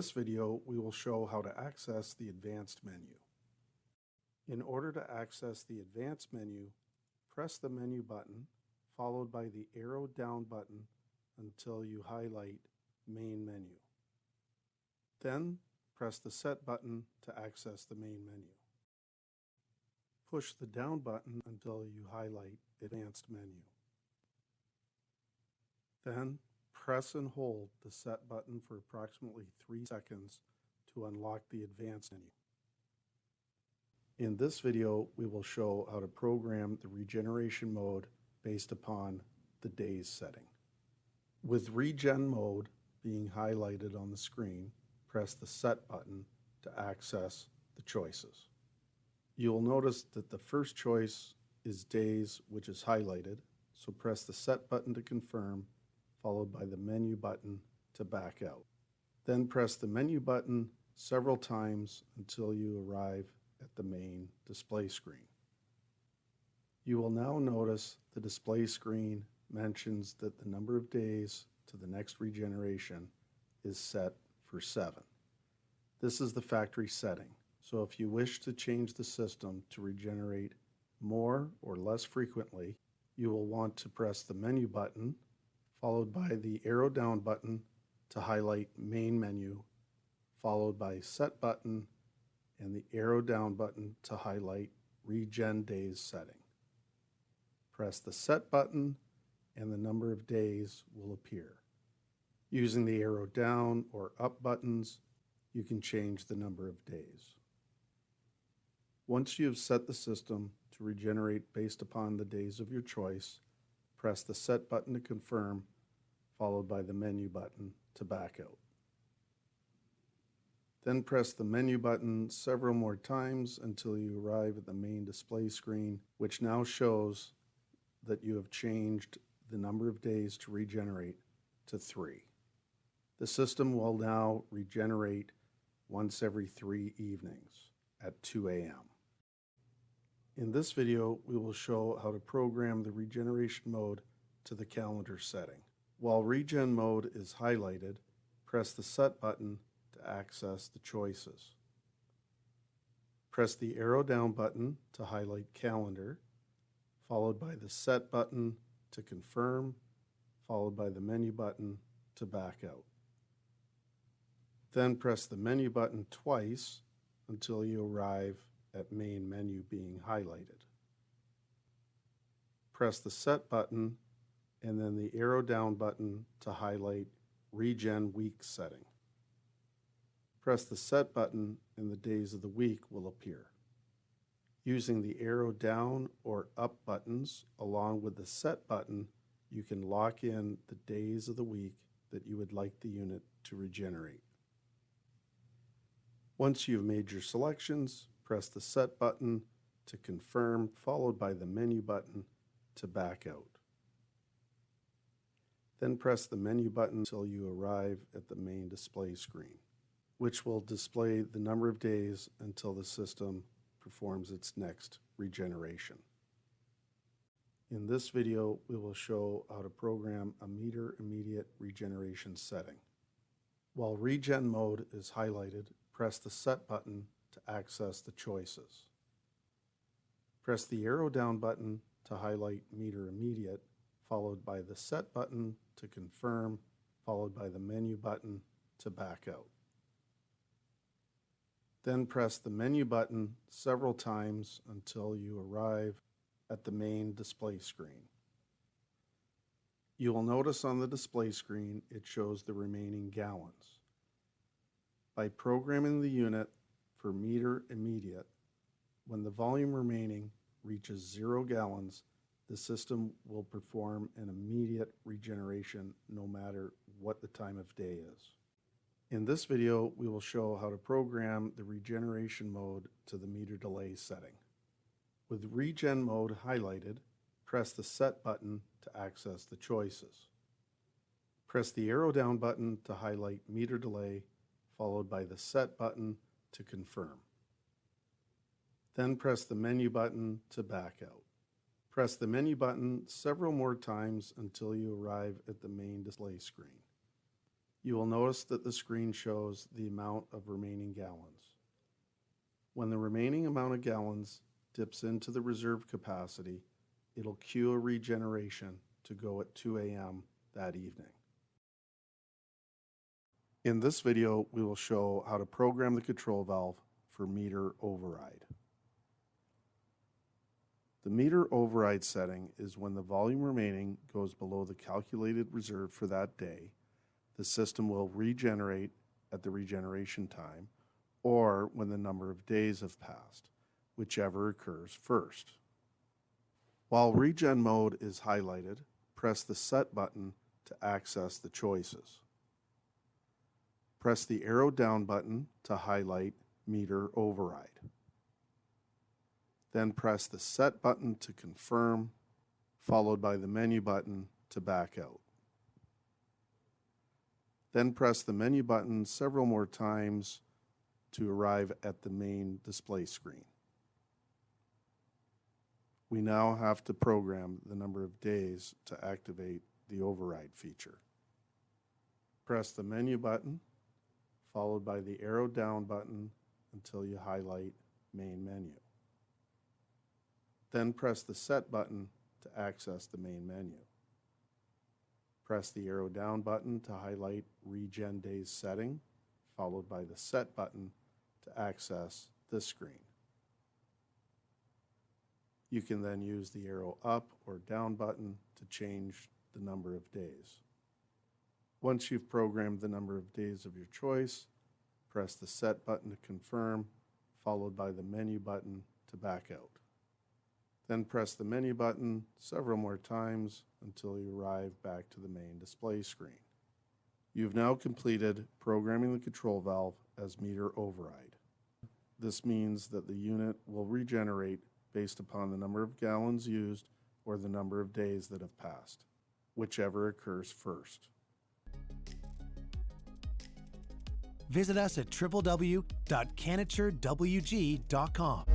this video, we will show how to access the advanced menu. In order to access the advanced menu, press the menu button followed by the arrow down button until you highlight Main Menu. Then press the Set button to access the main menu. Push the down button until you highlight Advanced Menu. Then press and hold the Set button for approximately 3 seconds to unlock the Advanced menu. In this video, we will show how to program the regeneration mode based upon the days setting. With Regen mode being highlighted on the screen, press the Set button to access the choices. You will notice that the first choice is days, which is highlighted, so press the Set button to confirm, followed by the Menu button to back out. Then press the Menu button several times until you arrive at the main display screen. You will now notice the display screen mentions that the number of days to the next regeneration is set for 7. This is the factory setting, so if you wish to change the system to regenerate more or less frequently, you will want to press the Menu button followed by the arrow down button to highlight Main Menu, followed by Set button and the arrow down button to highlight Regen Days setting. Press the Set button and the number of days will appear. Using the arrow down or up buttons, you can change the number of days. Once you have set the system to regenerate based upon the days of your choice, press the Set button to confirm, followed by the Menu button to back out. Then press the Menu button several more times until you arrive at the main display screen, which now shows that you have changed the number of days to regenerate to 3. The system will now regenerate once every 3 evenings at 2 a.m. In this video, we will show how to program the regeneration mode to the calendar setting. While Regen mode is highlighted, press the Set button to access the choices. Press the arrow down button to highlight calendar, followed by the Set button to confirm, followed by the Menu button to back out. Then press the Menu button twice until you arrive at Main Menu being highlighted. Press the Set button and then the arrow down button to highlight Regen Week setting. Press the Set button and the days of the week will appear. Using the arrow down or up buttons along with the Set button, you can lock in the days of the week that you would like the unit to regenerate. Once you've made your selections, press the Set button to confirm, followed by the Menu button to back out. Then press the Menu button until you arrive at the main display screen, which will display the number of days until the system performs its next regeneration. In this video, we will show how to program a meter immediate regeneration setting. While Regen mode is highlighted, press the Set button to access the choices. Press the arrow down button to highlight meter immediate, followed by the Set button to confirm, followed by the Menu button to back out. Then press the Menu button several times until you arrive at the main display screen. You will notice on the display screen it shows the remaining gallons. By programming the unit for meter immediate, when the volume remaining reaches 0 gallons, the system will perform an immediate regeneration no matter what the time of day is. In this video, we will show how to program the regeneration mode to the meter delay setting. With Regen mode highlighted, press the Set button to access the choices. Press the arrow down button to highlight meter delay, followed by the Set button to confirm. Then press the Menu button to back out. Press the Menu button several more times until you arrive at the main display screen. You will notice that the screen shows the amount of remaining gallons. When the remaining amount of gallons dips into the reserve capacity, it'll cue a regeneration to go at 2 a.m. that evening. In this video, we will show how to program the control valve for meter override. The meter override setting is when the volume remaining goes below the calculated reserve for that day. The system will regenerate at the regeneration time, or when the number of days have passed, whichever occurs first. While regen mode is highlighted, press the Set button to access the choices. Press the arrow down button to highlight meter override. Then press the Set button to confirm, followed by the menu button to back out. Then press the menu button several more times to arrive at the main display screen. We now have to program the number of days to activate the override feature. Press the menu button, followed by the arrow down button until you highlight main menu. Then press the Set button to access the main menu. Press the arrow down button to highlight Regen Days setting, followed by the Set button to access this screen. You can then use the arrow up or down button to change the number of days. Once you've programmed the number of days of your choice, press the Set button to confirm, followed by the menu button to back out. Then press the menu button several more times until you arrive back to the main display screen. You've now completed programming the control valve as meter override. This means that the unit will regenerate based upon the number of gallons used or the number of days that have passed, whichever occurs first. Visit us at www.canaturewg.com.